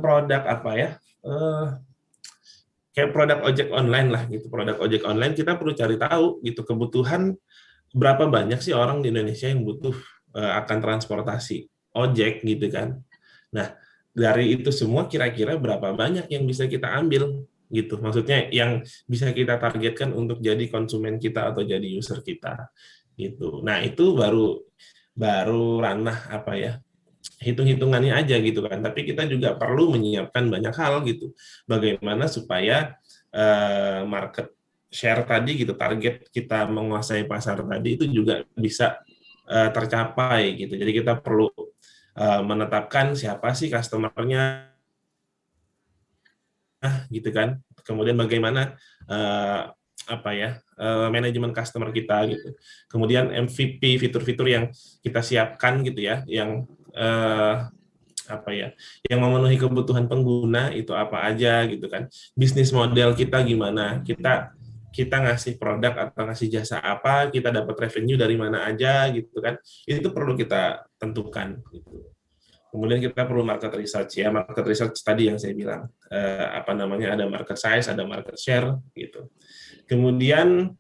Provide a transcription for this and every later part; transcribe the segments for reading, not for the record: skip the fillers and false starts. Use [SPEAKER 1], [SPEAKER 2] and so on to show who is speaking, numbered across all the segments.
[SPEAKER 1] produk apa ya? Eh, Kayak produk ojek online lah gitu. Produk ojek online kita perlu cari tahu gitu kebutuhan berapa banyak sih orang di Indonesia yang butuh akan transportasi ojek gitu kan. Nah, dari itu semua kira-kira berapa banyak yang bisa kita ambil gitu. Maksudnya yang bisa kita targetkan untuk jadi konsumen kita atau jadi user kita gitu. Nah, itu baru baru ranah apa ya? Hitung-hitungannya aja gitu kan. Tapi kita juga perlu menyiapkan banyak hal gitu. Bagaimana supaya market share tadi gitu, target kita menguasai pasar tadi itu juga bisa tercapai gitu. Jadi kita perlu menetapkan siapa sih customer-nya gitu kan. Kemudian bagaimana apa ya manajemen customer kita gitu. Kemudian MVP fitur-fitur yang kita siapkan gitu ya, yang apa ya, yang memenuhi kebutuhan pengguna itu apa aja gitu kan. Bisnis model kita gimana, kita kita ngasih produk atau ngasih jasa apa, kita dapat revenue dari mana aja gitu kan, itu perlu kita tentukan gitu. Kemudian kita perlu market research ya, market research tadi yang saya bilang apa namanya, ada market size, ada market share gitu. Kemudian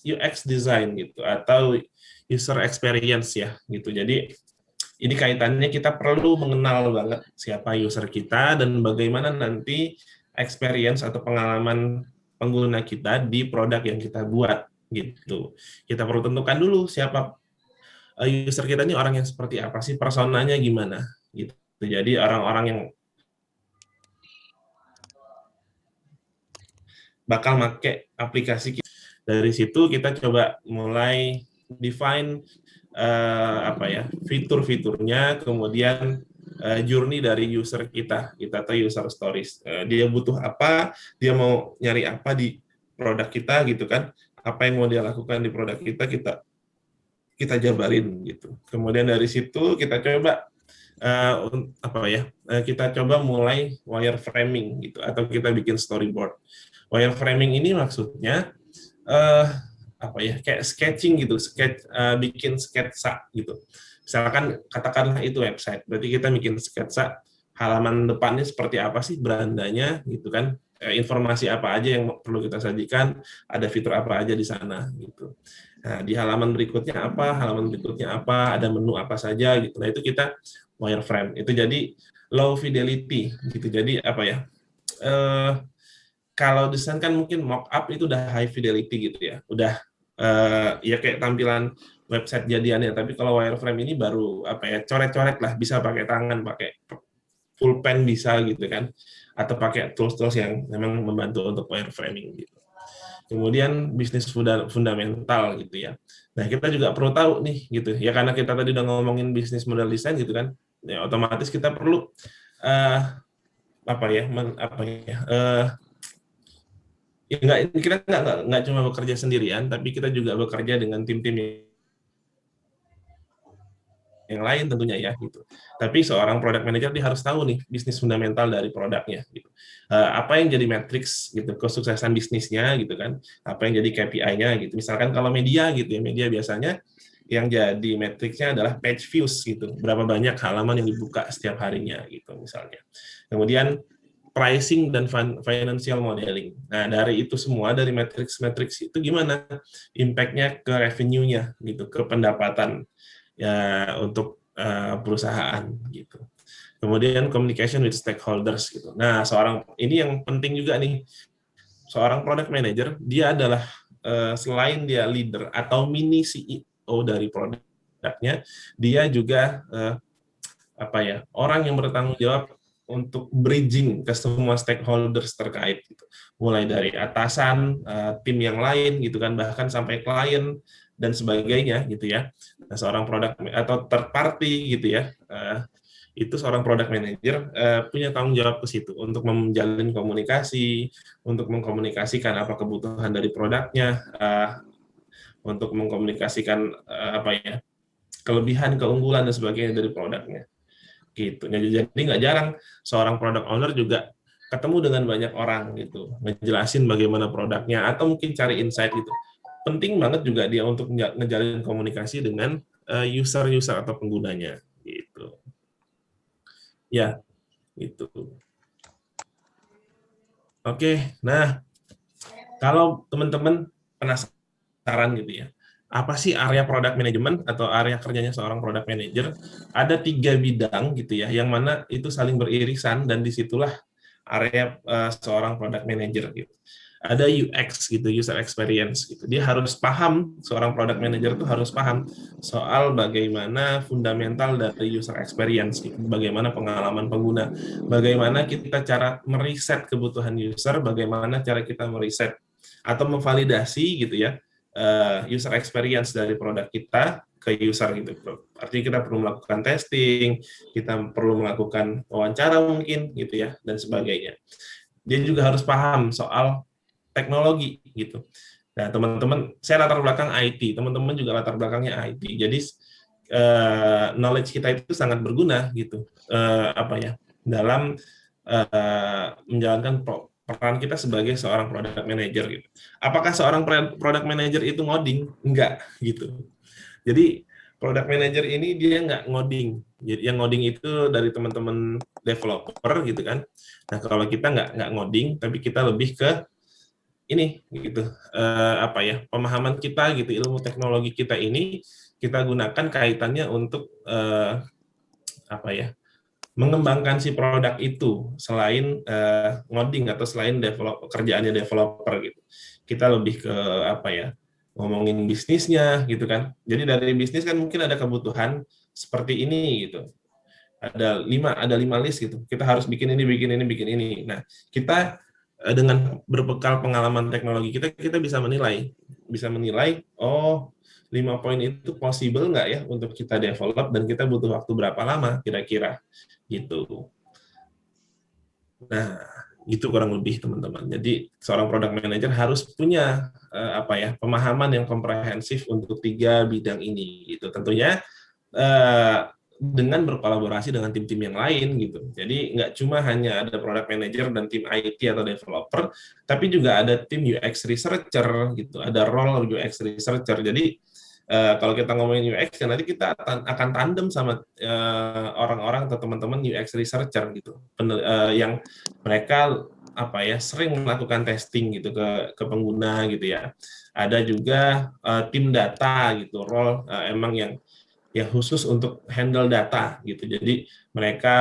[SPEAKER 1] UX design gitu atau user experience ya gitu. Jadi ini kaitannya kita perlu mengenal banget siapa user kita dan bagaimana nanti experience atau pengalaman pengguna kita di produk yang kita buat gitu. Kita perlu tentukan dulu siapa user kita ini, orang yang seperti apa sih, personanya gimana gitu. Jadi orang-orang yang bakal make aplikasi kita. Dari situ kita coba mulai define apa ya, fitur-fiturnya, kemudian journey dari user kita atau user stories. Dia butuh apa, dia mau nyari apa di produk kita gitu kan, apa yang mau dia lakukan di produk kita, kita jabarin gitu. Kemudian dari situ kita coba apa ya, kita coba mulai wireframing gitu atau kita bikin storyboard. Wireframing ini maksudnya uh, apa ya, kayak sketching gitu, bikin sketsa gitu. Misalkan katakanlah itu website, berarti kita bikin sketsa halaman depannya seperti apa sih berandanya gitu kan, informasi apa aja yang perlu kita sajikan, ada fitur apa aja di sana gitu. Nah, di halaman berikutnya apa, halaman berikutnya apa, ada menu apa saja gitu. Nah, itu kita wireframe. Itu jadi low fidelity gitu. Jadi apa ya? Eh, Kalau desain kan mungkin mock-up itu udah high fidelity gitu ya. Udah ya kayak tampilan website jadiannya. Tapi kalau wireframe ini baru apa ya? Coret-coret lah, bisa pakai tangan, pakai pulpen bisa gitu kan. Atau pakai tools-tools yang memang membantu untuk wireframing gitu. Kemudian bisnis fundamental gitu ya. Nah, kita juga perlu tahu nih gitu ya, karena kita tadi udah ngomongin bisnis model desain gitu kan. Ya otomatis kita perlu uh, apa ya, apa ya, ya kita nggak cuma bekerja sendirian, tapi kita juga bekerja dengan tim-tim yang lain tentunya ya gitu. Tapi seorang product manager dia harus tahu nih bisnis fundamental dari produknya gitu. Apa yang jadi matriks gitu kesuksesan bisnisnya gitu kan. Apa yang jadi KPI-nya gitu. Misalkan kalau media gitu ya, media biasanya yang jadi matriksnya adalah page views gitu. Berapa banyak halaman yang dibuka setiap harinya gitu misalnya. Kemudian pricing dan financial modeling. Nah, dari itu semua, dari matriks-matriks itu gimana impact-nya ke revenue-nya gitu, ke pendapatan ya untuk perusahaan gitu. Kemudian communication with stakeholders gitu. Nah, seorang ini yang penting juga nih. Seorang product manager dia adalah selain dia leader atau mini CEO dari produknya, dia juga apa ya, orang yang bertanggung jawab untuk bridging ke semua stakeholders terkait gitu. Mulai dari atasan, tim yang lain gitu kan, bahkan sampai klien dan sebagainya gitu ya. Nah, seorang produk atau third party gitu ya, itu seorang product manager punya tanggung jawab ke situ untuk menjalin komunikasi, untuk mengkomunikasikan apa kebutuhan dari produknya, untuk mengkomunikasikan apa ya, kelebihan, keunggulan dan sebagainya dari produknya gitu. Jadi nggak jarang seorang product owner juga ketemu dengan banyak orang gitu, ngejelasin bagaimana produknya atau mungkin cari insight gitu. Penting banget juga dia untuk ngejalin komunikasi dengan user-user atau penggunanya gitu. Ya, Gitu. Oke, nah kalau teman-teman penasaran gitu ya, apa sih area product management atau area kerjanya seorang product manager? Ada 3 bidang gitu ya, yang mana itu saling beririsan dan disitulah area seorang product manager gitu. Ada UX gitu, user experience gitu. Dia harus paham, seorang product manager itu harus paham soal bagaimana fundamental dari user experience gitu. Bagaimana pengalaman pengguna, bagaimana kita cara meriset kebutuhan user, bagaimana cara kita meriset atau memvalidasi gitu ya user experience dari produk kita ke user gitu. Artinya kita perlu melakukan testing, kita perlu melakukan wawancara mungkin gitu ya dan sebagainya. Dia juga harus paham soal teknologi gitu. Nah, teman-teman, saya latar belakang IT, teman-teman juga latar belakangnya IT. Jadi knowledge kita itu sangat berguna gitu. Apa ya? Dalam menjalankan peran kita sebagai seorang product manager gitu. Apakah seorang product manager itu ngoding? Enggak gitu. Jadi product manager ini dia nggak ngoding. Jadi yang ngoding itu dari teman-teman developer gitu kan. Nah kalau kita nggak ngoding, tapi kita lebih ke ini gitu apa ya pemahaman kita gitu ilmu teknologi kita ini kita gunakan kaitannya untuk apa ya mengembangkan si produk itu selain ngoding atau selain kerjaannya developer gitu. Kita lebih ke apa ya ngomongin bisnisnya gitu kan. Jadi dari bisnis kan mungkin ada kebutuhan seperti ini gitu. Ada lima list gitu. Kita harus bikin ini, bikin ini, bikin ini. Nah, kita dengan berbekal pengalaman teknologi kita, kita bisa menilai, oh 5 poin itu possible nggak ya untuk kita develop dan kita butuh waktu berapa lama kira-kira gitu. Nah, itu kurang lebih teman-teman. Jadi seorang product manager harus punya apa ya pemahaman yang komprehensif untuk 3 bidang ini. Gitu. Tentunya dengan berkolaborasi dengan tim-tim yang lain gitu. Jadi nggak cuma hanya ada product manager dan tim IT atau developer, tapi juga ada tim UX researcher gitu. Ada role UX researcher. Jadi kalau kita ngomongin UX, nanti kita akan tandem sama orang-orang atau teman-teman UX researcher gitu, yang mereka apa ya sering melakukan testing gitu ke pengguna gitu ya. Ada juga tim data gitu, role emang yang khusus untuk handle data gitu. Jadi mereka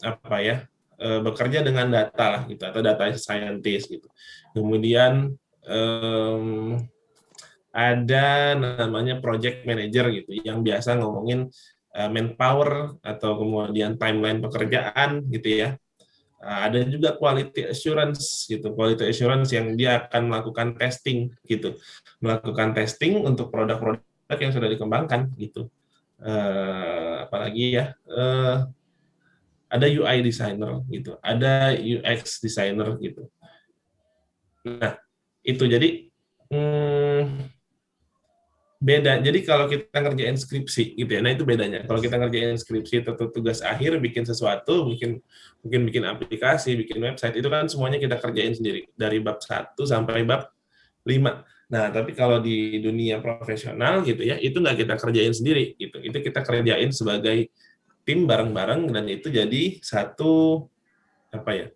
[SPEAKER 1] apa ya bekerja dengan data lah gitu atau data scientist gitu. Kemudian ada namanya project manager gitu yang biasa ngomongin manpower atau kemudian timeline pekerjaan gitu ya. Ada juga quality assurance gitu, quality assurance yang dia akan melakukan testing gitu, melakukan testing untuk produk-produk yang sudah dikembangkan gitu. Apalagi ya, ada UI designer gitu, ada UX designer gitu. Nah itu jadi beda. Jadi kalau kita ngerjain skripsi gitu ya, nah itu bedanya. Kalau kita ngerjain skripsi atau tugas akhir bikin sesuatu, mungkin bikin aplikasi, bikin website, itu kan semuanya kita kerjain sendiri dari bab 1 sampai bab 5. Nah, tapi kalau di dunia profesional gitu ya, itu nggak kita kerjain sendiri gitu. Itu kita kerjain sebagai tim bareng-bareng dan itu jadi satu apa ya?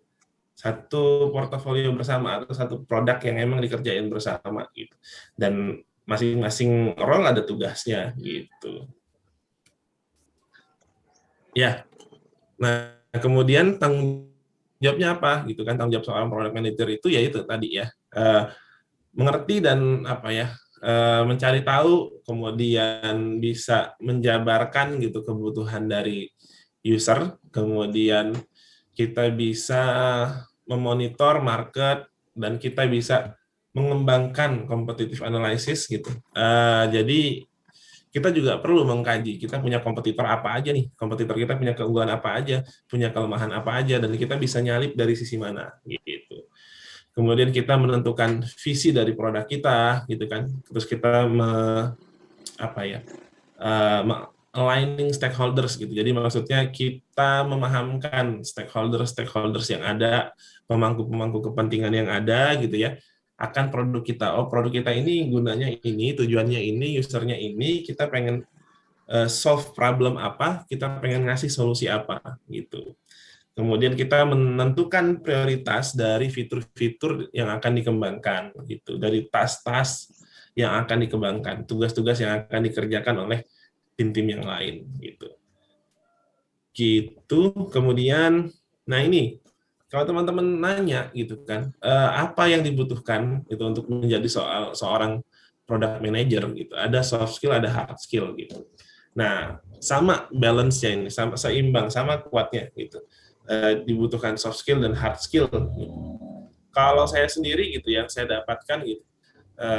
[SPEAKER 1] Satu portofolio bersama atau satu produk yang emang dikerjain bersama gitu. Dan masing-masing role ada tugasnya gitu. Ya, nah kemudian tanggung jawabnya apa gitu kan tanggung jawab seorang product manager itu ya itu tadi ya mengerti dan apa ya mencari tahu kemudian bisa menjabarkan gitu kebutuhan dari user kemudian kita bisa memonitor market dan kita bisa mengembangkan competitive analysis gitu. Jadi kita juga perlu mengkaji kita punya kompetitor apa aja nih, kompetitor kita punya keunggulan apa aja, punya kelemahan apa aja, dan kita bisa nyalip dari sisi mana gitu. Kemudian kita menentukan visi dari produk kita gitu kan, terus kita apa ya aligning stakeholders gitu. Jadi maksudnya kita memahamkan stakeholders yang ada, pemangku kepentingan yang ada gitu ya, akan produk kita. Oh, produk kita ini gunanya ini, tujuannya ini, usernya ini, kita pengen solve problem apa, kita pengen ngasih solusi apa gitu. Kemudian kita menentukan prioritas dari fitur-fitur yang akan dikembangkan, gitu. Dari tas-tas yang akan dikembangkan, tugas-tugas yang akan dikerjakan oleh tim-tim yang lain, gitu. Gitu. Kemudian, nah ini, kalau teman-teman nanya, gitu kan, apa yang dibutuhkan itu untuk menjadi seorang product manager, gitu. Ada soft skill, ada hard skill, gitu. Nah, sama balance-nya ini, sama seimbang, sama kuatnya, gitu. Dibutuhkan soft skill dan hard skill. Kalau saya sendiri gitu yang saya dapatkan gitu,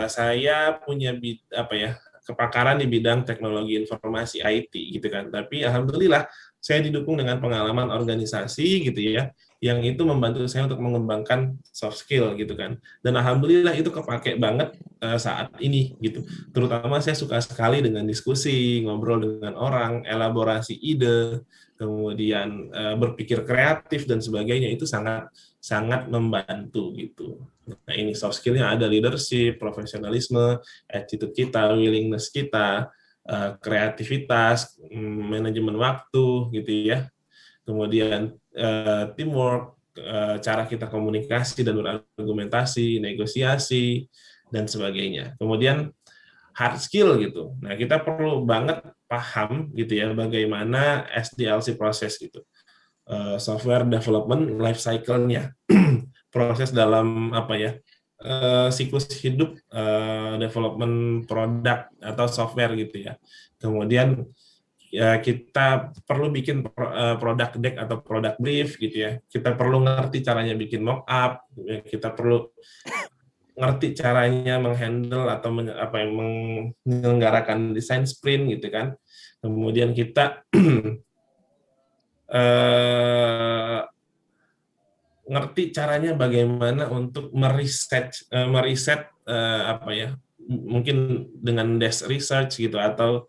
[SPEAKER 1] saya punya apa ya kepakaran di bidang teknologi informasi IT gitu kan. Tapi alhamdulillah saya didukung dengan pengalaman organisasi gitu ya, yang itu membantu saya untuk mengembangkan soft skill gitu kan. Dan alhamdulillah itu kepake banget saat ini gitu. Terutama saya suka sekali dengan diskusi, ngobrol dengan orang, elaborasi ide, kemudian berpikir kreatif dan sebagainya, itu sangat sangat membantu gitu. Nah, ini soft skill-nya ada leadership, profesionalisme, attitude kita, willingness kita, kreativitas, manajemen waktu gitu ya. Kemudian teamwork, cara kita komunikasi dan berargumentasi, negosiasi dan sebagainya. Kemudian hard skill gitu. Nah, kita perlu banget paham gitu ya bagaimana SDLC proses gitu. Software development life cycle-nya. Proses dalam apa ya? Siklus hidup development produk atau software gitu ya. Kemudian ya kita perlu bikin product deck atau product brief gitu ya. Kita perlu ngerti caranya bikin mock-up, kita perlu ngerti caranya menghandle atau menyelenggarakan desain sprint gitu kan. Kemudian kita ngerti caranya bagaimana untuk meriset apa ya, mungkin dengan desk research gitu atau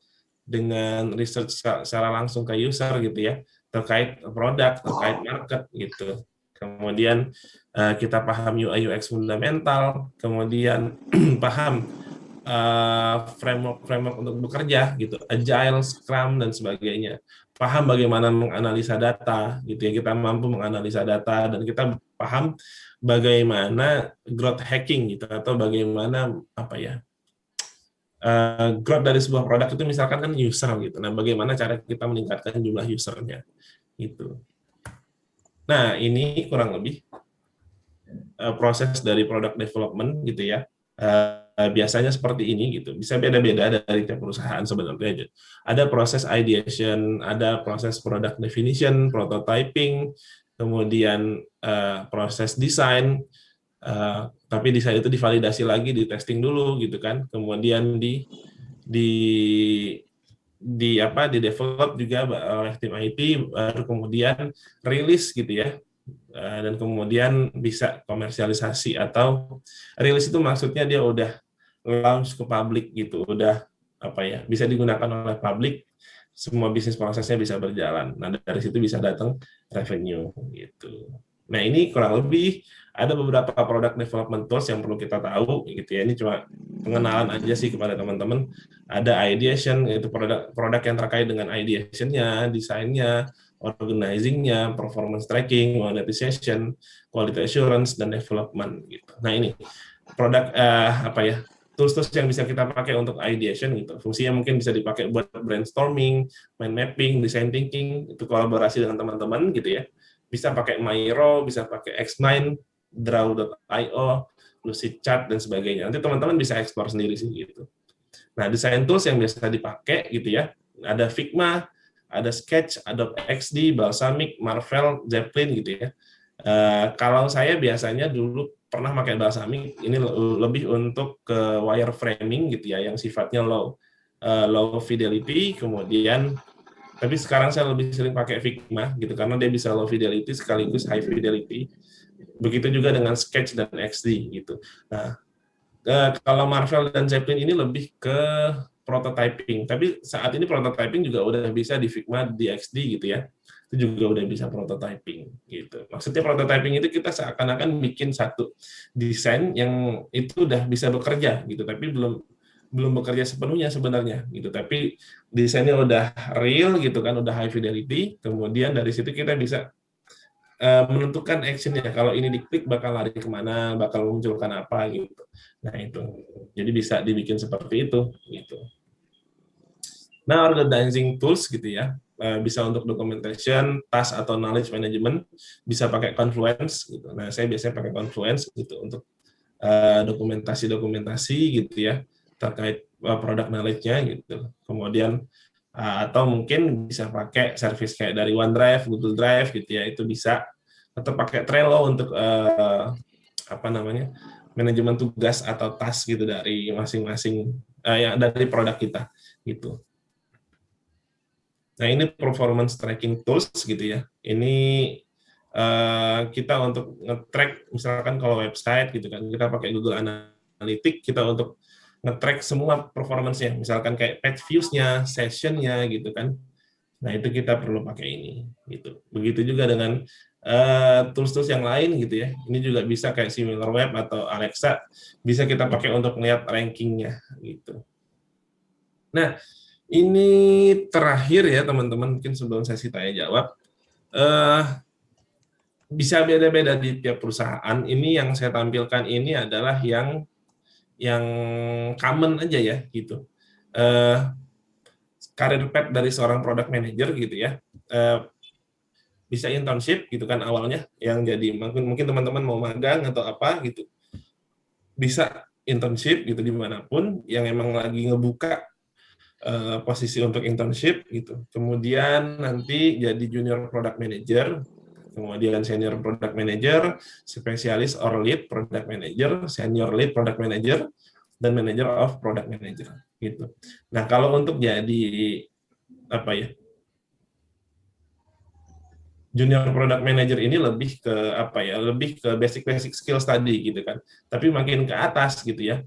[SPEAKER 1] dengan research secara langsung ke user gitu ya, terkait produk, terkait market gitu. Kemudian kita paham UI UX fundamental, kemudian paham framework untuk bekerja gitu, agile, scrum dan sebagainya. Paham bagaimana menganalisa data gitu ya, kita mampu menganalisa data dan kita paham bagaimana growth hacking gitu atau bagaimana apa ya, growth dari sebuah produk itu misalkan kan user gitu. Nah, bagaimana cara kita meningkatkan jumlah usernya gitu. Nah, ini kurang lebih proses dari product development gitu ya. Biasanya seperti ini gitu. Bisa beda-beda dari tiap perusahaan sebenarnya. Ada proses ideation, ada proses product definition, prototyping, kemudian proses desain. Tapi desain itu divalidasi lagi, di testing dulu gitu kan. Kemudian di di develop juga oleh tim IT, baru kemudian rilis gitu ya. Dan kemudian bisa komersialisasi atau rilis itu maksudnya dia udah launch ke publik gitu, udah apa ya, bisa digunakan oleh publik, semua bisnis prosesnya bisa berjalan. Nah, dari situ bisa datang revenue gitu. Nah, ini kurang lebih ada beberapa product development tools yang perlu kita tahu gitu ya. Ini cuma pengenalan aja sih kepada teman-teman. Ada ideation, itu produk yang terkait dengan ideation-nya, desainnya, organizing-nya, performance tracking, monetization, quality assurance, dan development gitu. Nah, ini produk apa ya, tools-tools yang bisa kita pakai untuk ideation gitu. Fungsinya mungkin bisa dipakai buat brainstorming, mind mapping, design thinking, itu kolaborasi dengan teman-teman gitu ya. Bisa pakai Miro, bisa pakai X9, Draw.io, Lucidchart dan sebagainya. Nanti teman-teman bisa explore sendiri sih gitu. Nah, design tools yang biasa dipakai gitu ya. Ada Figma, ada Sketch, Adobe XD, Balsamiq, Marvel, Zeppelin gitu ya. Kalau saya biasanya dulu pernah pakai Balsamiq, ini lebih untuk ke wireframing gitu ya, yang sifatnya low fidelity, kemudian tapi sekarang saya lebih sering pakai Figma gitu karena dia bisa low fidelity sekaligus high fidelity. Begitu juga dengan Sketch dan XD gitu. Nah, kalau Marvel dan Zeppelin ini lebih ke prototyping. Tapi saat ini prototyping juga udah bisa di Figma, di XD gitu ya. Itu juga udah bisa prototyping gitu. Maksudnya prototyping itu kita seakan-akan bikin satu desain yang itu udah bisa bekerja gitu, tapi belum bekerja sepenuhnya sebenarnya gitu, tapi desainnya udah real gitu kan, udah high fidelity, kemudian dari situ kita bisa menentukan actionnya. Kalau ini diklik bakal lari kemana, bakal munculkan apa gitu. Nah itu, jadi bisa dibikin seperti itu gitu. Nah, organizing tools gitu ya, bisa untuk documentation, task atau knowledge management, bisa pakai Confluence gitu. Nah, saya biasanya pakai Confluence gitu untuk dokumentasi-dokumentasi gitu ya terkait produk knowledge-nya gitu. Kemudian atau mungkin bisa pakai service kayak dari OneDrive, Google Drive gitu ya, itu bisa, atau pakai Trello untuk apa namanya, manajemen tugas atau task gitu dari masing-masing yang dari produk kita gitu. Nah, ini performance tracking tools gitu ya. Ini kita untuk nge-track, misalkan kalau website gitu kan, kita pakai Google Analytics, kita untuk nge-track semua performance-nya, misalkan kayak page views-nya, session-nya gitu kan. Nah, itu kita perlu pakai ini gitu. Begitu juga dengan tools-tools yang lain gitu ya. Ini juga bisa kayak SimilarWeb atau Alexa, bisa kita pakai untuk melihat ranking-nya gitu. Nah, ini terakhir ya teman-teman, mungkin sebelum sesi tanya jawab, bisa beda-beda di tiap perusahaan. Ini yang saya tampilkan ini adalah yang common aja ya gitu. Career path dari seorang product manager gitu ya. Bisa internship gitu kan awalnya, yang jadi mungkin teman-teman mau magang atau apa gitu. Bisa internship gitu dimanapun yang emang lagi ngebuka posisi untuk internship gitu. Kemudian nanti jadi junior product manager, kemudian senior product manager, spesialis or lead product manager, senior lead product manager, dan manager of product manager gitu. Nah, kalau untuk jadi apa ya, junior product manager ini lebih ke apa ya, lebih ke basic skill study gitu kan. Tapi makin ke atas gitu ya,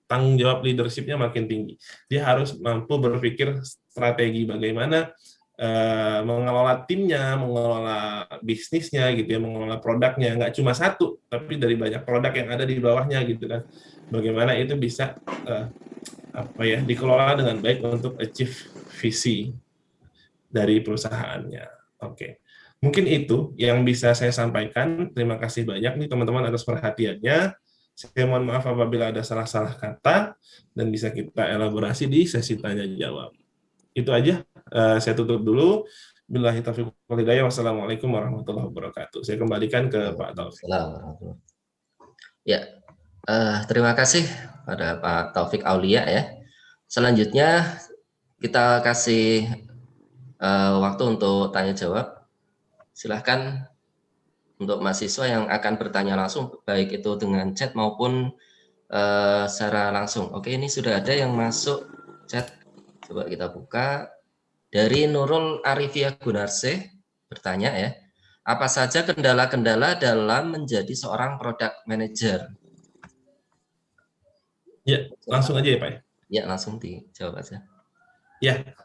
[SPEAKER 1] tanggung jawab leadership-nya makin tinggi. Dia harus mampu berpikir strategi bagaimana mengelola timnya, mengelola bisnisnya gitu ya, mengelola produknya, nggak cuma satu, tapi dari banyak produk yang ada di bawahnya gitu kan. Bagaimana itu bisa apa ya, dikelola dengan baik untuk achieve visi dari perusahaannya. Oke. Mungkin itu yang bisa saya sampaikan. Terima kasih banyak nih teman-teman atas perhatiannya. Saya mohon maaf apabila ada salah-salah kata dan bisa kita elaborasi di sesi tanya jawab. Itu aja. Saya tutup dulu. Billahi taufiq wal hidayah. Wassalamualaikum warahmatullahi wabarakatuh. Saya kembalikan ke Pak Taufik.
[SPEAKER 2] Ya, terima kasih pada Pak Taufik Aulia ya. Selanjutnya kita kasih waktu untuk tanya jawab. Silahkan untuk mahasiswa yang akan bertanya langsung, baik itu dengan chat maupun secara langsung. Oke, ini sudah ada yang masuk chat. Coba kita buka. Dari Nurul Arifia Gunarsih bertanya ya, apa saja kendala-kendala dalam menjadi seorang product manager?
[SPEAKER 1] Ya, langsung aja ya Pak.
[SPEAKER 2] Ya, langsung dijawab aja.
[SPEAKER 1] Ya,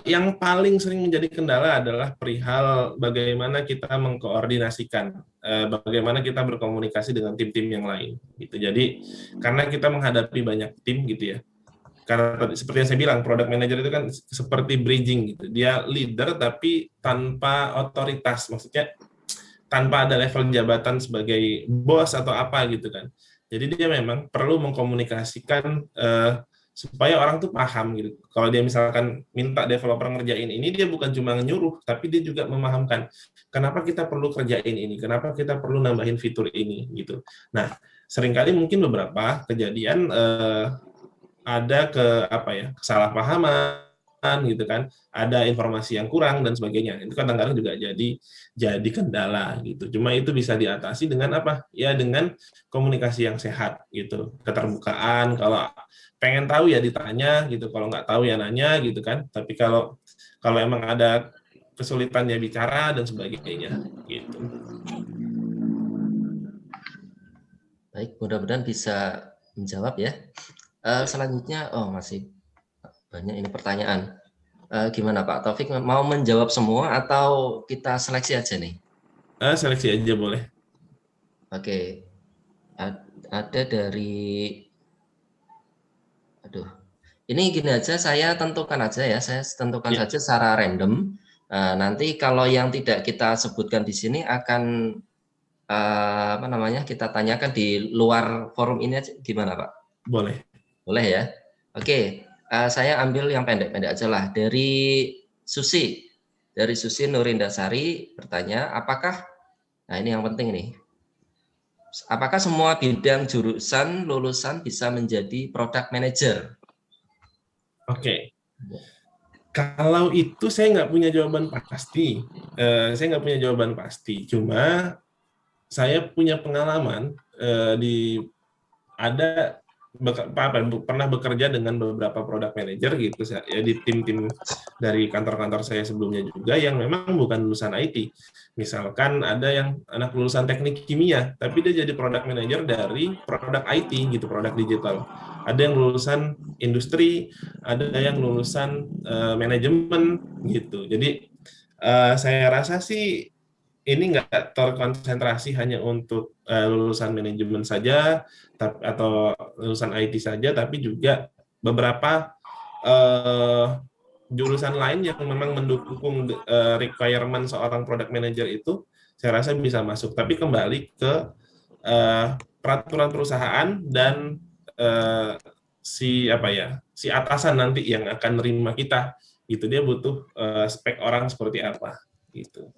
[SPEAKER 1] yang paling sering menjadi kendala adalah perihal bagaimana kita mengkoordinasikan, bagaimana kita berkomunikasi dengan tim-tim yang lain. Gitu. Jadi, karena kita menghadapi banyak tim gitu ya. Karena seperti yang saya bilang, product manager itu kan seperti bridging gitu. Dia leader tapi tanpa otoritas, maksudnya tanpa ada level jabatan sebagai bos atau apa gitu kan. Jadi dia memang perlu mengkomunikasikan supaya orang tuh paham gitu. Kalau dia misalkan minta developer ngerjain ini, dia bukan cuma nyuruh, tapi dia juga memahamkan kenapa kita perlu kerjain ini, kenapa kita perlu nambahin fitur ini gitu. Nah, seringkali mungkin beberapa kejadian ada kesalahpahaman gitu kan, ada informasi yang kurang dan sebagainya. Itu kadang-kadang juga jadi kendala gitu. Cuma itu bisa diatasi dengan apa? Ya dengan komunikasi yang sehat gitu. Keterbukaan, kalau pengen tahu ya ditanya gitu, kalau nggak tahu ya nanya gitu kan. Tapi kalau emang ada kesulitan ya bicara dan sebagainya gitu.
[SPEAKER 2] Baik, mudah-mudahan bisa menjawab ya. Selanjutnya, masih banyak ini pertanyaan. Gimana Pak Taufik, mau menjawab semua atau kita seleksi aja nih?
[SPEAKER 1] Seleksi aja boleh.
[SPEAKER 2] Oke, ada dari, ini gini aja, saya tentukan aja ya, saya tentukan saja secara random. Nanti kalau yang tidak kita sebutkan di sini akan apa namanya, kita tanyakan di luar forum ini aja, gimana Pak?
[SPEAKER 1] Boleh.
[SPEAKER 2] Boleh ya? Oke, saya ambil yang pendek-pendek aja lah. Susi, dari Susi Nurindasari bertanya, nah ini yang penting nih, apakah semua bidang jurusan lulusan bisa menjadi product manager?
[SPEAKER 1] Oke. Kalau itu saya nggak punya jawaban pasti. Saya nggak punya jawaban pasti. Cuma saya punya pengalaman di ada pernah bekerja dengan beberapa product manager gitu ya, di tim-tim dari kantor-kantor saya sebelumnya juga yang memang bukan lulusan IT. Misalkan ada yang anak lulusan teknik kimia, tapi dia jadi product manager dari produk IT gitu, produk digital. Ada yang lulusan industri, ada yang lulusan manajemen gitu. Jadi saya rasa sih ini nggak terkonsentrasi hanya untuk lulusan manajemen saja atau lulusan IT saja, tapi juga beberapa jurusan lain yang memang mendukung requirement seorang product manager itu, saya rasa bisa masuk. Tapi kembali ke peraturan perusahaan dan si atasan nanti yang akan nerima kita, gitu. Dia butuh spek orang seperti apa, gitu.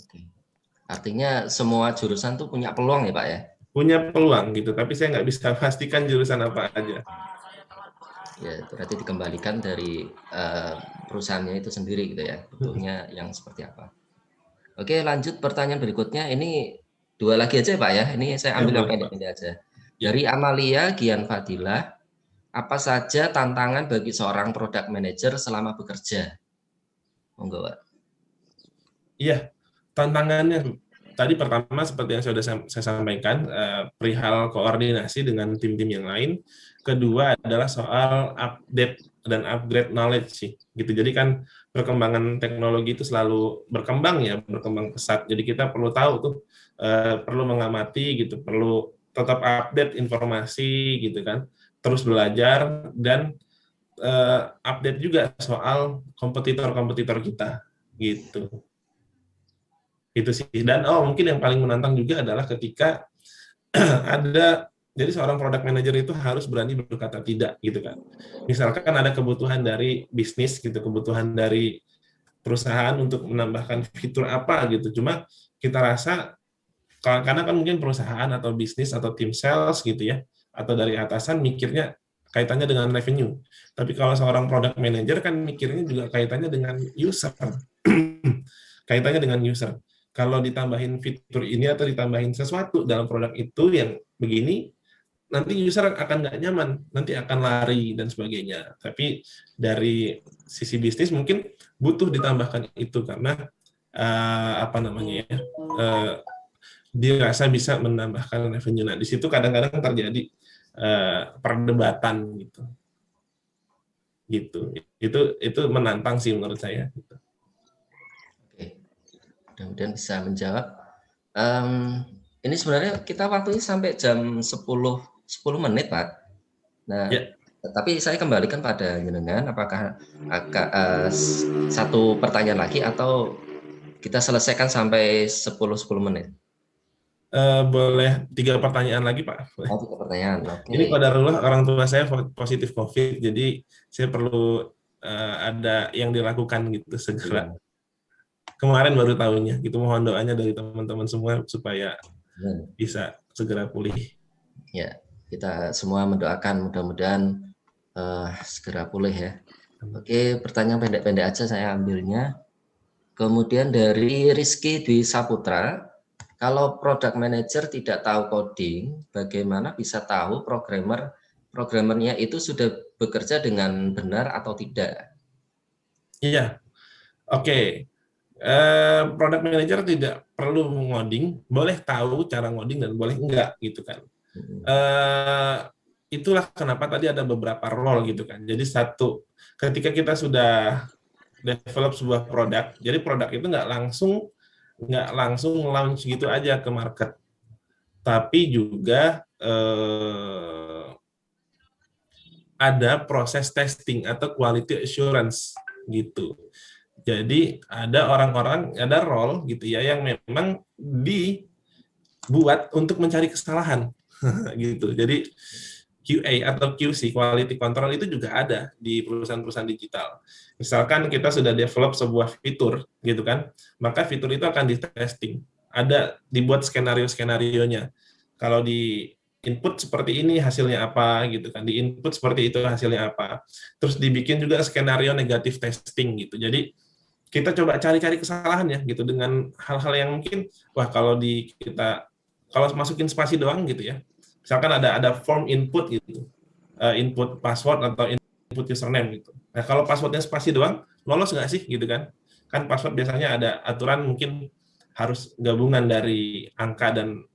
[SPEAKER 2] Artinya semua jurusan tuh punya peluang ya Pak ya?
[SPEAKER 1] Punya peluang gitu, tapi saya nggak bisa pastikan jurusan apa aja.
[SPEAKER 2] Ya, berarti dikembalikan dari perusahaannya itu sendiri gitu ya, butuhnya yang seperti apa. Oke, lanjut pertanyaan berikutnya. Ini 2 lagi aja Pak ya, ini saya
[SPEAKER 1] Ya
[SPEAKER 2] ambil yang
[SPEAKER 1] boleh Pak.
[SPEAKER 2] pendek-pendek aja.
[SPEAKER 1] Ya.
[SPEAKER 2] Dari Amalia Gian Fadila, apa saja tantangan bagi seorang product manager selama bekerja? Monggo Pak.
[SPEAKER 1] Iya, tantangannya tadi pertama seperti yang sudah saya sampaikan, perihal koordinasi dengan tim-tim yang lain. Kedua adalah soal update dan upgrade knowledge sih, gitu. Jadi kan perkembangan teknologi itu selalu berkembang ya, berkembang pesat. Jadi kita perlu tahu tuh, perlu mengamati gitu, perlu tetap update informasi gitu kan, terus belajar dan update juga soal kompetitor-kompetitor kita gitu. Itu sih. Dan mungkin yang paling menantang juga adalah ketika jadi seorang product manager itu harus berani berkata tidak gitu kan. Misalkan ada kebutuhan dari bisnis gitu, kebutuhan dari perusahaan untuk menambahkan fitur apa gitu. Cuma kita rasa karena kan mungkin perusahaan atau bisnis atau tim sales gitu ya, atau dari atasan mikirnya kaitannya dengan revenue. Tapi kalau seorang product manager kan mikirnya juga kaitannya dengan user. Kaitannya dengan user. Kalau ditambahin fitur ini atau ditambahin sesuatu dalam produk itu yang begini, nanti user akan nggak nyaman, nanti akan lari dan sebagainya. Tapi dari sisi bisnis mungkin butuh ditambahkan itu karena apa namanya ya, dirasa bisa menambahkan revenue. Nah, di situ kadang-kadang terjadi perdebatan gitu. Gitu. Itu menantang sih menurut saya. Gitu.
[SPEAKER 2] Oke, mudah-mudahan bisa menjawab. Ini sebenarnya kita waktunya sampai jam 10 menit, Pak. Nah,
[SPEAKER 1] Ya.
[SPEAKER 2] tapi saya kembalikan pada jenengan, apakah satu pertanyaan lagi atau kita selesaikan sampai 10 menit?
[SPEAKER 1] Boleh 3 pertanyaan lagi, Pak.
[SPEAKER 2] Oh, 3 pertanyaan. Oke.
[SPEAKER 1] Ini qadarullah orang tua saya positif COVID, jadi saya perlu ada yang dilakukan gitu segera.
[SPEAKER 2] Iya.
[SPEAKER 1] Kemarin baru tahunya, gitu. Mohon doanya dari teman-teman semua supaya bisa segera pulih.
[SPEAKER 2] Ya, kita semua mendoakan mudah-mudahan segera pulih ya. Oke, pertanyaan pendek-pendek aja saya ambilnya. Kemudian dari Rizky Dwi Saputra, kalau product manager tidak tahu coding, bagaimana bisa tahu programmernya itu sudah bekerja dengan benar atau tidak?
[SPEAKER 1] Iya, oke. Product manager tidak perlu ngoding, boleh tahu cara ngoding dan boleh enggak gitu kan. Itulah kenapa tadi ada beberapa role gitu kan. Jadi ketika kita sudah develop sebuah produk, jadi produk itu nggak langsung launch gitu aja ke market, tapi juga ada proses testing atau quality assurance gitu. Jadi ada orang-orang, ada role gitu ya yang memang dibuat untuk mencari kesalahan gitu. Jadi QA atau QC, quality control itu juga ada di perusahaan-perusahaan digital. Misalkan kita sudah develop sebuah fitur gitu kan, maka fitur itu akan di-testing. Ada dibuat skenario-skenarionya. Kalau di input seperti ini hasilnya apa gitu kan, di input seperti itu hasilnya apa. Terus dibikin juga skenario negatif testing gitu. Jadi kita coba cari-cari kesalahannya gitu dengan hal-hal yang mungkin kalau masukin spasi doang gitu ya, misalkan ada form input gitu, input password atau input username gitu. Nah kalau passwordnya spasi doang lolos nggak sih gitu kan password biasanya ada aturan mungkin harus gabungan dari angka dan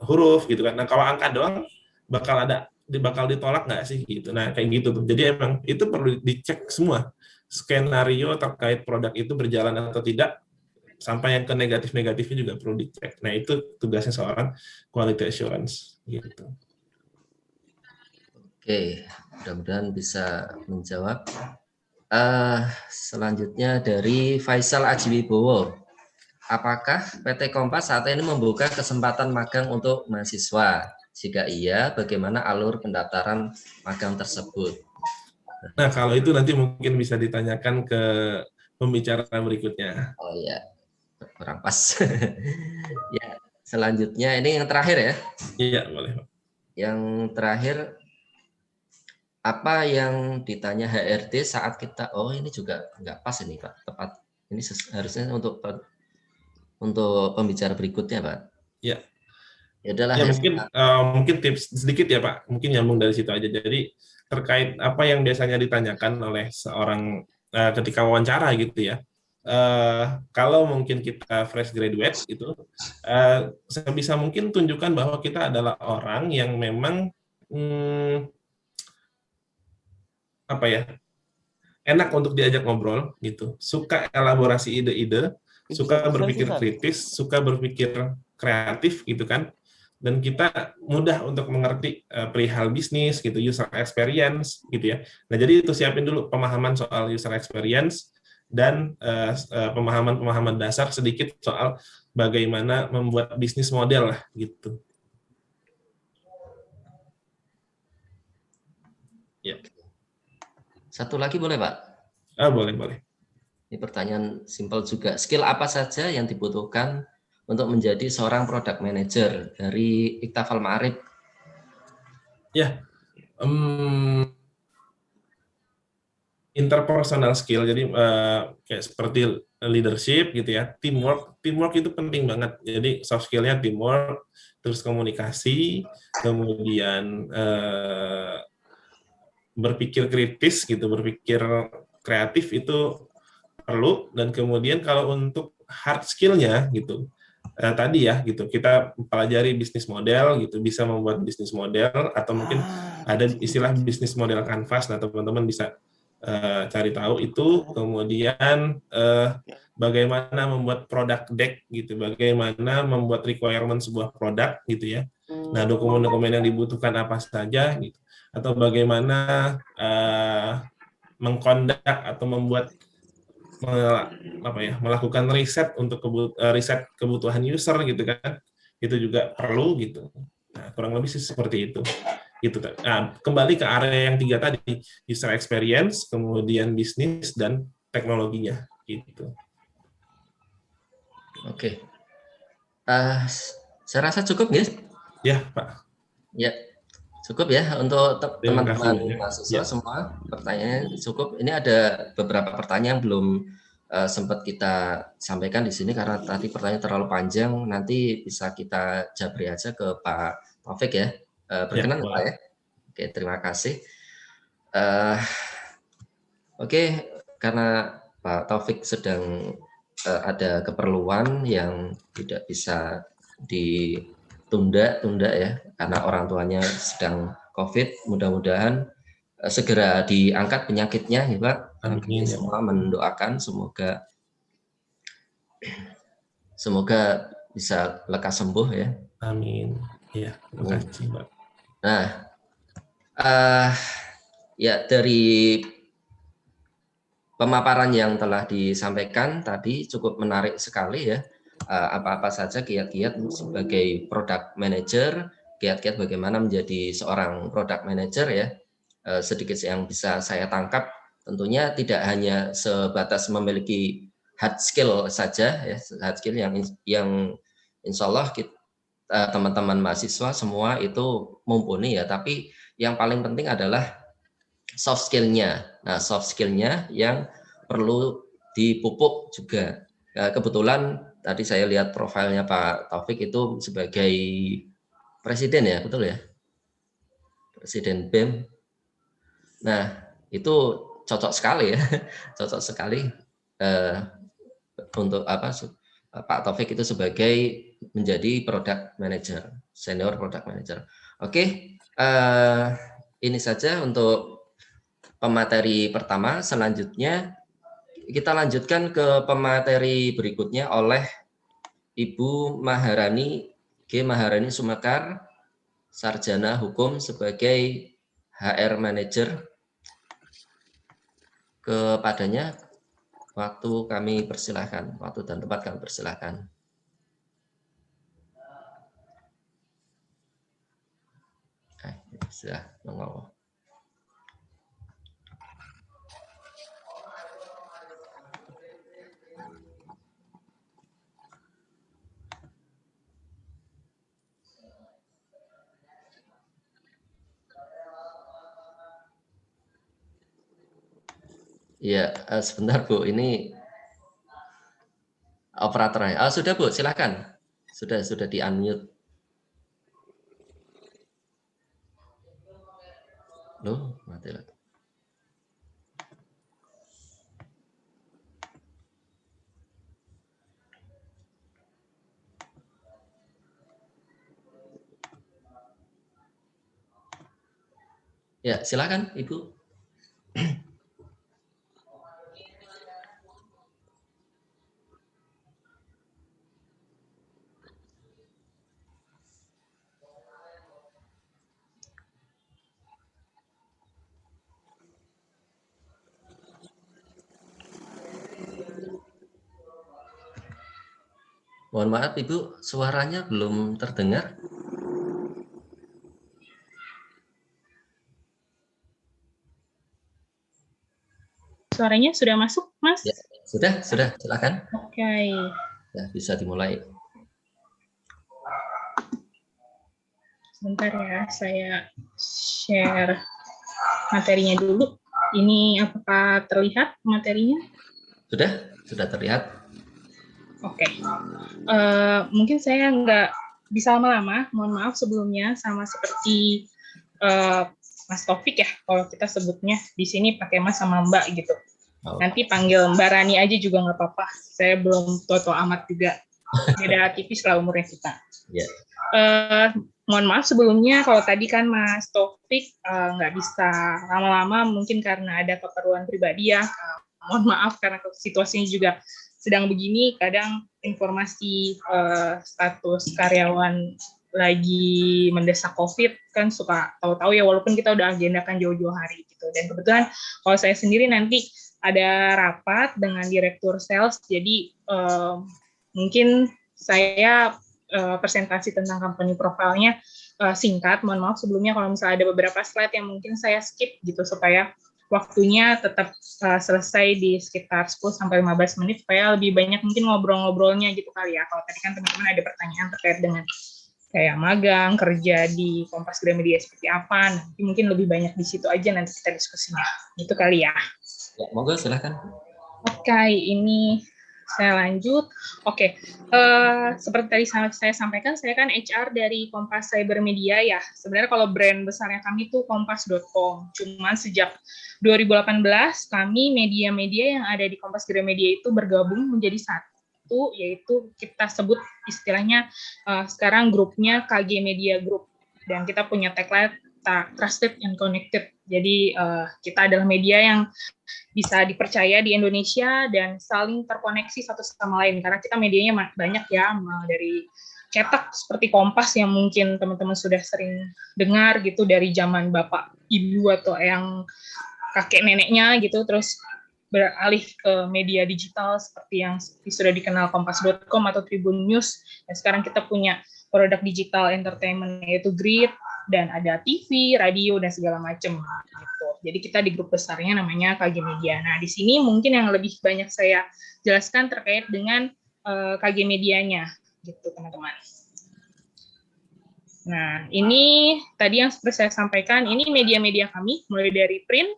[SPEAKER 1] huruf gitu kan. Nah kalau angka doang bakal ditolak nggak sih gitu. Nah kayak gitu tuh. Jadi emang itu perlu dicek semua skenario terkait produk itu berjalan atau tidak, sampai yang ke negatif-negatifnya juga perlu dicek. Nah, itu tugasnya seorang quality assurance gitu.
[SPEAKER 2] Oke, mudah-mudahan bisa menjawab. Selanjutnya dari Faisal Ajiwibowo. Apakah PT Kompas saat ini membuka kesempatan magang untuk mahasiswa? Jika iya, bagaimana alur pendaftaran magang tersebut?
[SPEAKER 1] Nah, kalau itu nanti mungkin bisa ditanyakan ke pembicara berikutnya.
[SPEAKER 2] Oh ya, kurang pas. Ya, selanjutnya ini yang terakhir ya.
[SPEAKER 1] Iya, boleh.
[SPEAKER 2] Yang terakhir, apa yang ditanya HRD saat kita, oh ini juga nggak pas ini Pak, tepat. Ini harusnya untuk pembicara berikutnya Pak.
[SPEAKER 1] Ya,
[SPEAKER 2] Ya udahlah
[SPEAKER 1] ya
[SPEAKER 2] ya.
[SPEAKER 1] mungkin tips sedikit ya Pak, mungkin nyambung dari situ aja. Jadi terkait apa yang biasanya ditanyakan oleh seorang ketika wawancara gitu ya. Kalau mungkin kita fresh graduate itu, sebisa mungkin tunjukkan bahwa kita adalah orang yang memang apa ya, enak untuk diajak ngobrol gitu, suka elaborasi ide-ide, suka berpikir kritis, suka berpikir kreatif gitu kan, dan kita mudah untuk mengerti perihal bisnis gitu, user experience gitu ya. Nah jadi itu siapin dulu pemahaman soal user experience dan pemahaman-pemahaman dasar sedikit soal bagaimana membuat bisnis model lah gitu. Ya.
[SPEAKER 2] Satu lagi boleh Pak?
[SPEAKER 1] Boleh boleh.
[SPEAKER 2] Ini pertanyaan simpel juga. Skill apa saja yang dibutuhkan untuk menjadi seorang product manager dari Iktafal Ma'arif?
[SPEAKER 1] Ya, interpersonal skill, jadi kayak seperti leadership gitu ya, teamwork itu penting banget. Jadi soft skillnya teamwork, terus komunikasi, kemudian berpikir kritis gitu, berpikir kreatif itu perlu. Dan kemudian kalau untuk hard skillnya gitu, tadi ya gitu, kita pelajari bisnis model gitu, bisa membuat bisnis model, atau mungkin ada istilah bisnis model canvas. Nah teman-teman bisa cari tahu itu. Kemudian bagaimana membuat produk deck gitu, bagaimana membuat requirement sebuah produk gitu ya. Nah dokumen-dokumen yang dibutuhkan apa saja gitu, atau bagaimana mengkondak atau membuat melakukan riset untuk riset kebutuhan user gitu kan, itu juga perlu gitu. Nah kurang lebih sih seperti itu gitu. Nah, kembali ke area yang tiga tadi, user experience, kemudian bisnis dan teknologinya gitu.
[SPEAKER 2] Oke. Saya rasa cukup ya.
[SPEAKER 1] Ya Pak.
[SPEAKER 2] Ya, cukup ya untuk
[SPEAKER 1] Terima kasih
[SPEAKER 2] teman-teman
[SPEAKER 1] banyak.
[SPEAKER 2] mahasiswa
[SPEAKER 1] Ya.
[SPEAKER 2] semua. Pertanyaannya cukup. Ini ada beberapa pertanyaan yang belum sempat kita sampaikan di sini karena tadi pertanyaan terlalu panjang. Nanti bisa kita jabri aja ke Pak Taufik ya. Berkenan Pak ya? Oke, terima kasih. Oke, karena Pak Taufik sedang ada keperluan yang tidak bisa ditunda ya, karena orang tuanya sedang COVID. Mudah-mudahan segera diangkat penyakitnya ya Pak. Kami semua mendoakan semoga bisa lekas sembuh ya.
[SPEAKER 1] Amin. Ya, terima kasih Pak.
[SPEAKER 2] Nah, ya dari pemaparan yang telah disampaikan tadi cukup menarik sekali ya. Apa-apa saja kiat-kiat sebagai product manager, kiat-kiat bagaimana menjadi seorang product manager ya. Sedikit yang bisa saya tangkap, tentunya tidak hanya sebatas memiliki hard skill saja ya, hard skill yang insya Allah teman-teman mahasiswa semua itu mumpuni ya, tapi yang paling penting adalah soft skill-nya. Nah, soft skill-nya yang perlu dipupuk juga. Nah, kebetulan tadi saya lihat profilnya Pak Taufik itu sebagai presiden ya, betul ya? Presiden BEM. Nah, itu cocok sekali ya, cocok sekali untuk Pak Taufik itu sebagai menjadi product manager, senior product manager. Oke, ini saja untuk pemateri pertama. Selanjutnya kita lanjutkan ke pemateri berikutnya oleh Ibu Maharani G. Maharani Sumakar, Sarjana Hukum sebagai HR Manager. Kepadanya waktu kami persilahkan, waktu dan tempat kami persilahkan. Sudah nongol. Iya, sebentar Bu, ini operatornya. Sudah Bu, silakan. Sudah di unmute. Loh, mati lagi. Ya, silakan Ibu. Mohon maaf Ibu, suaranya belum terdengar.
[SPEAKER 3] Suaranya sudah masuk, Mas?
[SPEAKER 2] Ya, sudah, silakan.
[SPEAKER 3] Oke.
[SPEAKER 2] Ya, bisa dimulai.
[SPEAKER 3] Sebentar ya, saya share materinya dulu. Ini apakah terlihat materinya?
[SPEAKER 2] Sudah terlihat.
[SPEAKER 3] Oke. Mungkin saya nggak bisa lama-lama, mohon maaf sebelumnya, sama seperti Mas Taufik ya, kalau kita sebutnya di sini pakai Mas sama Mbak gitu. Nanti panggil Mbak Rani aja juga nggak apa-apa. Saya belum tua-tua amat juga. Beda tipis lah umurnya kita.
[SPEAKER 2] Yeah.
[SPEAKER 3] Mohon maaf sebelumnya kalau tadi kan Mas Taufik nggak bisa lama-lama mungkin karena ada keperluan pribadi ya. Mohon maaf karena situasinya juga sedang begini. Kadang informasi status karyawan lagi mendesak COVID kan suka tahu-tahu ya, walaupun kita udah agendakan jauh-jauh hari gitu. Dan kebetulan kalau saya sendiri nanti ada rapat dengan direktur sales, jadi mungkin saya presentasi tentang company profile-nya singkat. Mohon maaf sebelumnya kalau misalnya ada beberapa slide yang mungkin saya skip gitu, supaya waktunya tetap selesai di sekitar 10-15 menit, supaya lebih banyak mungkin ngobrol-ngobrolnya gitu kali ya. Kalau tadi kan teman-teman ada pertanyaan terkait dengan kayak magang, kerja di Kompas Gramedia seperti apa, nanti mungkin lebih banyak di situ aja nanti kita diskusinya. Itu kali ya.
[SPEAKER 2] Ya, monggo silahkan.
[SPEAKER 3] Oke, ini saya lanjut. Oke, seperti tadi saya sampaikan, saya kan HR dari Kompas Cyber Media ya. Sebenarnya kalau brand besarnya kami itu kompas.com. Cuman sejak 2018 kami media-media yang ada di Kompas Gramedia itu bergabung menjadi satu, yaitu kita sebut istilahnya sekarang grupnya KG Media Group. Dan kita punya tagline Trusted and Connected. Jadi kita adalah media yang bisa dipercaya di Indonesia dan saling terkoneksi satu sama lain, karena kita medianya banyak ya, dari cetak seperti Kompas yang mungkin teman-teman sudah sering dengar gitu dari zaman bapak ibu atau yang kakek neneknya gitu, terus beralih ke media digital seperti yang sudah dikenal Kompas.com atau Tribun News. Dan sekarang kita punya produk digital entertainment yaitu Grid, dan ada TV, radio, dan segala macam gitu. Jadi kita di grup besarnya namanya KG Media. Nah, di sini mungkin yang lebih banyak saya jelaskan terkait dengan KG Medianya gitu, teman-teman. Nah, ini tadi yang seperti saya sampaikan, ini media-media kami, mulai dari print,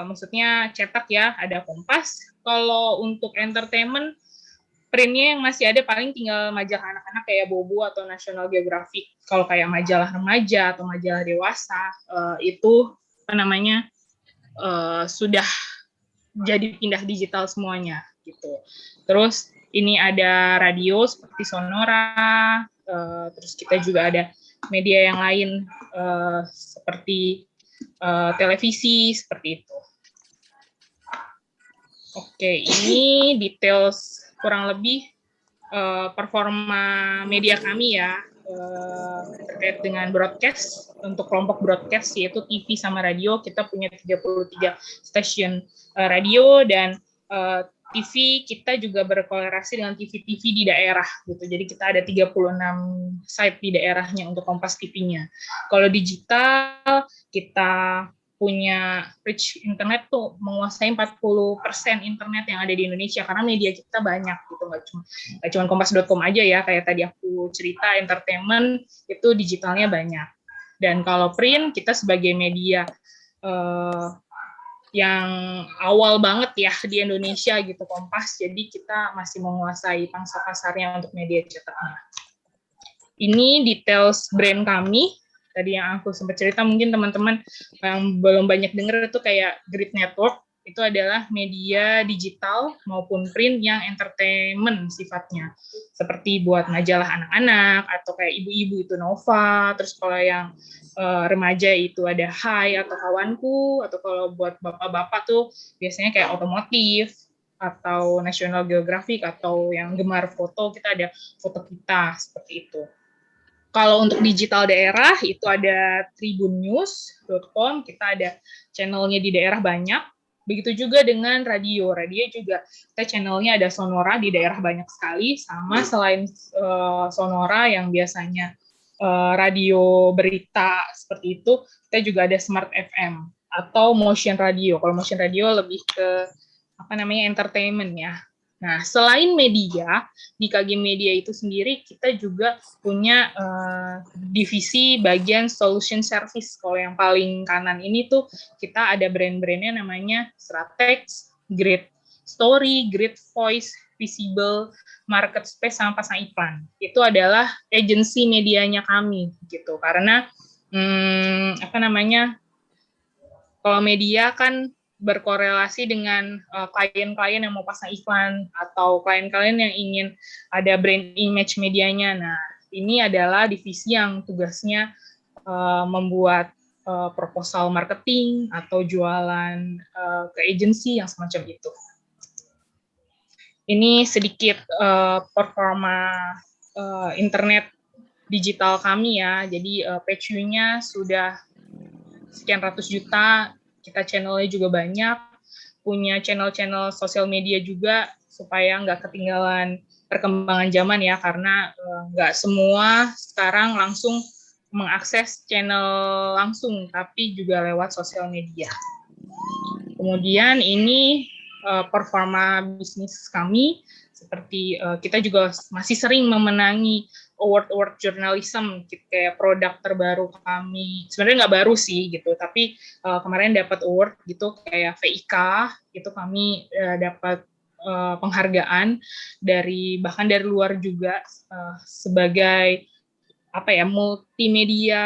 [SPEAKER 3] maksudnya cetak ya, ada Kompas. Kalau untuk entertainment, printnya yang masih ada paling tinggal majalah anak-anak kayak Bobo atau National Geographic. Kalau kayak majalah remaja atau majalah dewasa, itu apa namanya sudah jadi pindah digital semuanya gitu. Terus ini ada radio seperti Sonora, terus kita juga ada media yang lain seperti televisi seperti itu. Oke, ini details kurang lebih performa media kami ya terkait dengan broadcast. Untuk kelompok broadcast yaitu TV sama radio, kita punya 33 stasiun radio, dan TV kita juga berkolerasi dengan TV-TV di daerah gitu. Jadi kita ada 36 site di daerahnya untuk Kompas TV-nya. Kalau digital kita punya reach internet tuh menguasai 40% internet yang ada di Indonesia, karena media kita banyak gitu, nggak cuma kompas.com aja ya, kayak tadi aku cerita entertainment itu digitalnya banyak. Dan kalau print kita sebagai media yang awal banget ya di Indonesia gitu, Kompas, jadi kita masih menguasai pangsa pasarnya untuk media cetaknya. Ini details brand kami. Tadi yang aku sempat cerita, mungkin teman-teman yang belum banyak dengar itu kayak Grid Network, itu adalah media digital maupun print yang entertainment sifatnya. Seperti buat majalah anak-anak, atau kayak ibu-ibu itu Nova, terus kalau yang remaja itu ada Hai atau Kawanku, atau kalau buat bapak-bapak tuh biasanya kayak otomotif, atau National Geographic, atau yang gemar foto, kita ada foto kita, seperti itu. Kalau untuk digital daerah, itu ada tribunnews.com, kita ada channelnya di daerah banyak. Begitu juga dengan radio. Radio juga, kita channelnya ada Sonora di daerah banyak sekali, sama selain Sonora yang biasanya radio berita seperti itu, kita juga ada Smart FM atau Motion Radio. Kalau Motion Radio lebih ke entertainment ya. Nah, selain media, di KG Media itu sendiri kita juga punya divisi bagian solution service. Kalau yang paling kanan ini tuh kita ada brand-brandnya namanya Stratex, Grid Story, Grid Voice, Visible, Market Space, sama Pasang Iklan. Itu adalah agensi medianya kami gitu. Karena kalau media kan berkorelasi dengan klien-klien yang mau pasang iklan atau klien-klien yang ingin ada brand image medianya. Nah, ini adalah divisi yang tugasnya membuat proposal marketing atau jualan ke agensi yang semacam itu. Ini sedikit performa internet digital kami ya. Jadi page view-nya sudah sekian ratus juta. Kita channelnya juga banyak, punya channel-channel sosial media juga, supaya nggak ketinggalan perkembangan zaman ya, karena nggak semua sekarang langsung mengakses channel langsung, tapi juga lewat sosial media. Kemudian ini performa bisnis kami, seperti kita juga masih sering memenangi award journalism, kayak produk terbaru kami, sebenarnya nggak baru sih gitu, tapi kemarin dapat award gitu kayak VIK, itu kami dapat penghargaan bahkan dari luar juga sebagai multimedia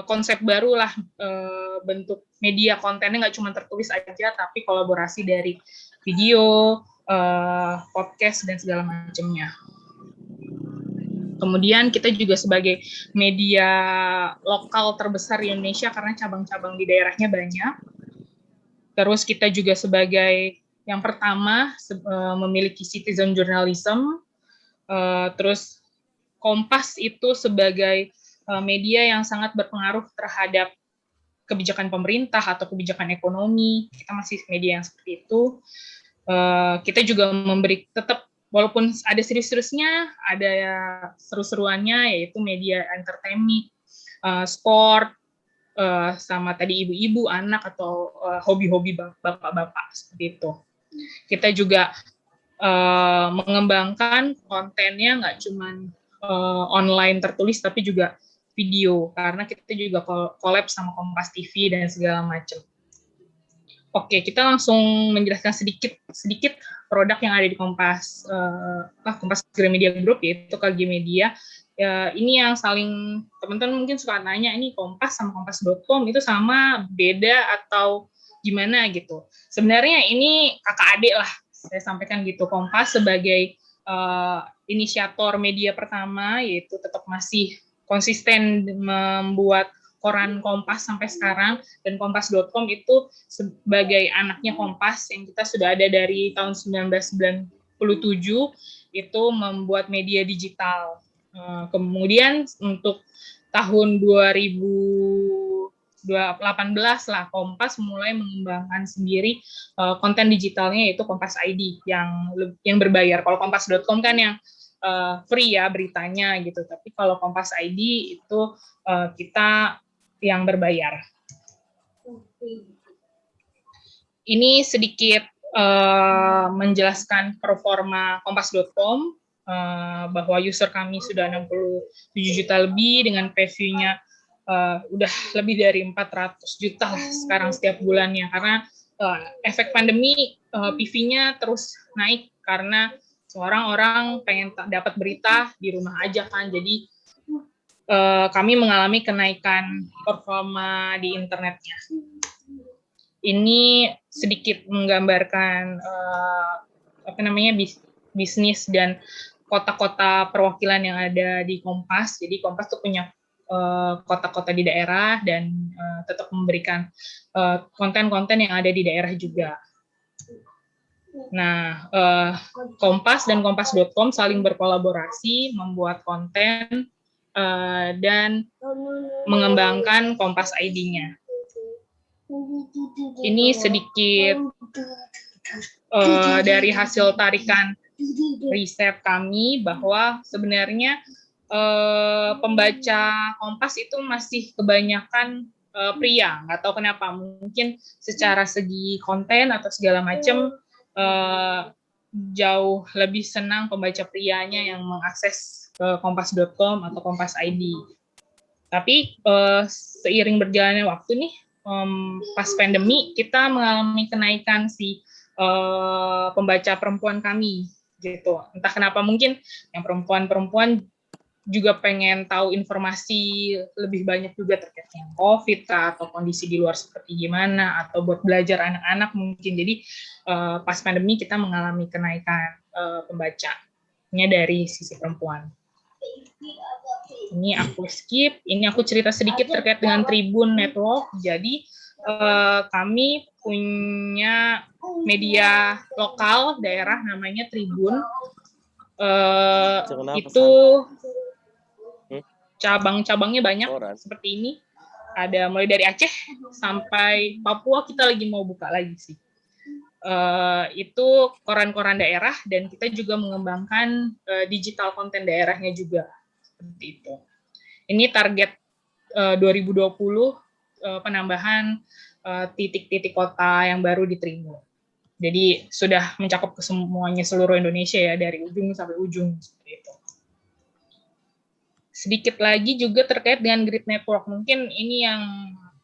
[SPEAKER 3] konsep baru lah, bentuk media kontennya nggak cuma tertulis aja, tapi kolaborasi dari video, podcast, dan segala macamnya. Kemudian kita juga sebagai media lokal terbesar di Indonesia karena cabang-cabang di daerahnya banyak. Terus kita juga sebagai yang pertama memiliki citizen journalism. Terus Kompas itu sebagai media yang sangat berpengaruh terhadap kebijakan pemerintah atau kebijakan ekonomi, kita masih media yang seperti itu. Kita juga memberi tetap, walaupun ada serius-seriusnya, ada seru-seruannya, yaitu media entertainment, sport, sama tadi ibu-ibu, anak, atau hobi-hobi bapak-bapak, seperti itu. Kita juga mengembangkan kontennya nggak cuma online tertulis, tapi juga video, karena kita juga collab sama Kompas TV dan segala macam. Oke, kita langsung menjelaskan sedikit produk yang ada di Kompas Gramedia Group, yaitu KG Media. Ini yang saling, teman-teman mungkin suka nanya, ini Kompas sama kompas.com itu sama, beda, atau gimana gitu. Sebenarnya ini kakak adik lah, saya sampaikan gitu. Kompas sebagai inisiator media pertama, yaitu tetap masih konsisten membuat koran Kompas sampai sekarang, dan kompas.com itu sebagai anaknya Kompas yang kita sudah ada dari tahun 1997, itu membuat media digital. Kemudian untuk tahun 2018 lah, Kompas mulai mengembangkan sendiri konten digitalnya, yaitu Kompas ID yang berbayar. Kalau kompas.com kan yang free ya beritanya gitu, tapi kalau Kompas ID itu kita yang berbayar. Ini sedikit menjelaskan performa kompas.com, bahwa user kami sudah 67 juta lebih, dengan PV-nya udah lebih dari 400 juta lah sekarang setiap bulannya, karena efek pandemi PV-nya terus naik karena orang-orang pengen dapat berita di rumah aja kan, jadi kami mengalami kenaikan performa di internetnya. Ini sedikit menggambarkan bisnis dan kota-kota perwakilan yang ada di Kompas. Jadi Kompas tuh punya kota-kota di daerah dan tetap memberikan konten-konten yang ada di daerah juga. Nah, Kompas dan kompas.com saling berkolaborasi membuat konten dan mengembangkan Kompas ID-nya. Ini sedikit dari hasil tarikan riset kami, bahwa sebenarnya pembaca Kompas itu masih kebanyakan pria. Nggak tahu kenapa, mungkin secara segi konten atau segala macam jauh lebih senang pembaca prianya yang mengakses kompas.com atau Kompas ID. Tapi seiring berjalannya waktu nih, pas pandemi kita mengalami kenaikan si pembaca perempuan kami gitu. Entah kenapa, mungkin yang perempuan juga pengen tahu informasi lebih banyak juga terkait dengan COVID kah, atau kondisi di luar seperti gimana, atau buat belajar anak-anak mungkin. Jadi pas pandemi kita mengalami kenaikan pembacanya dari sisi perempuan. Ini aku skip, ini aku cerita sedikit terkait dengan Tribun Network. Jadi kami punya media lokal daerah namanya Tribun. Itu cabang-cabangnya banyak seperti ini. Ada mulai dari Aceh sampai Papua, kita lagi mau buka lagi sih. Itu koran-koran daerah, dan kita juga mengembangkan digital konten daerahnya juga. Seperti itu. Ini target 2020 penambahan titik-titik kota yang baru di Tribun. Jadi sudah mencakup ke semuanya, seluruh Indonesia ya, dari ujung sampai ujung seperti itu. Sedikit lagi juga terkait dengan Grid Network. Mungkin ini yang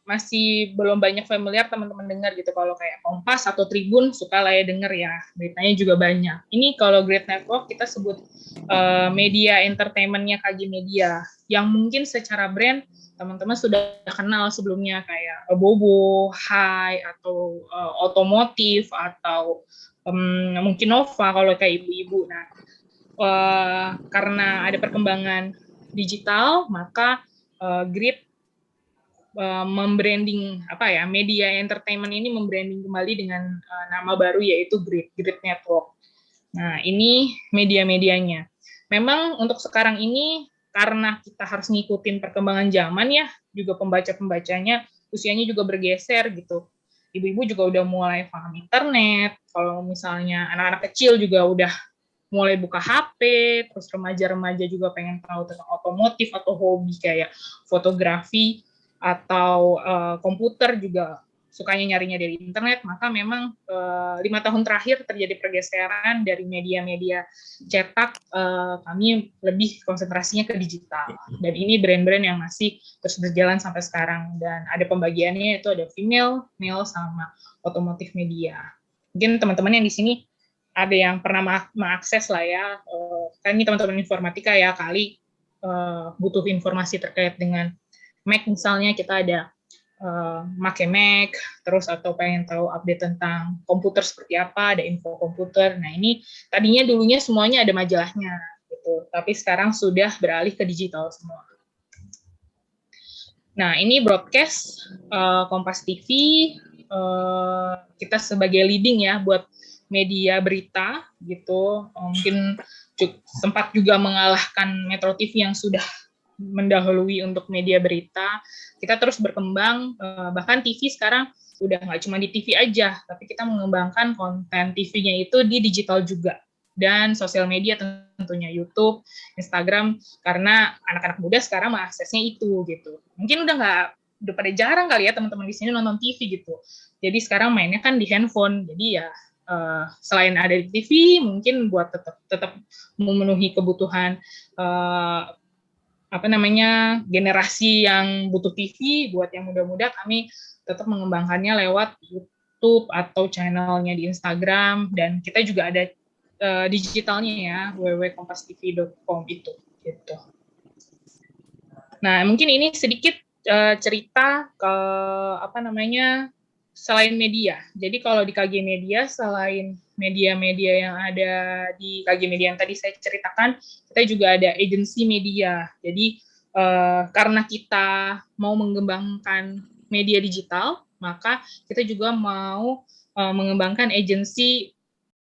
[SPEAKER 3] masih belum banyak familiar teman-teman dengar gitu. Kalau kayak Kompas atau Tribun suka lah ya dengar ya, beritanya juga banyak. Ini kalau Grid Network kita sebut media entertainment-nya KG Media, yang mungkin secara brand teman-teman sudah kenal sebelumnya, kayak Bobo, Hai, atau otomotif, atau mungkin Nova kalau kayak ibu-ibu. Nah, karena ada perkembangan digital, maka Grid membranding media entertainment ini membranding kembali dengan nama baru, yaitu Grid Network. Nah, ini media-medianya. Memang untuk sekarang ini, karena kita harus ngikutin perkembangan zaman ya, juga pembaca-pembacanya usianya juga bergeser gitu. Ibu-ibu juga udah mulai paham internet, kalau misalnya anak-anak kecil juga udah mulai buka HP, terus remaja-remaja juga pengen tahu tentang otomotif atau hobi kayak fotografi atau komputer juga sukanya nyarinya dari internet, maka memang 5 tahun terakhir terjadi pergeseran dari media-media cetak, kami lebih konsentrasinya ke digital. Dan ini brand-brand yang masih terus berjalan sampai sekarang, dan ada pembagiannya, itu ada female, male, sama otomotif media. Mungkin teman-teman yang di sini ada yang pernah mengakses lah ya, kan ini teman-teman informatika ya, kali butuh informasi terkait dengan Mac misalnya, kita ada make Mac, terus atau pengen tahu update tentang komputer seperti apa, ada info komputer. Nah ini tadinya dulunya semuanya ada majalahnya, gitu. Tapi sekarang sudah beralih ke digital semua. Nah ini broadcast Kompas TV, kita sebagai leading ya buat media berita gitu, mungkin sempat juga mengalahkan Metro TV yang sudah mendahului untuk media berita. Kita terus berkembang, bahkan TV sekarang udah nggak cuma di TV aja, tapi kita mengembangkan konten TV-nya itu di digital juga, dan sosial media tentunya YouTube, Instagram, karena anak-anak muda sekarang mengaksesnya itu gitu. Mungkin udah pada jarang kali ya teman-teman di sini nonton TV gitu. Jadi sekarang mainnya kan di handphone. Jadi ya selain ada di TV, mungkin buat tetap memenuhi kebutuhan generasi yang butuh TV, buat yang muda-muda kami tetap mengembangkannya lewat YouTube atau channelnya di Instagram, dan kita juga ada digitalnya ya, www.kompastv.com itu gitu. Nah, mungkin ini sedikit cerita ke selain media. Jadi kalau di KG Media, selain media-media yang ada di KG Media yang tadi saya ceritakan, kita juga ada agensi media. Jadi karena kita mau mengembangkan media digital, maka kita juga mau mengembangkan agensi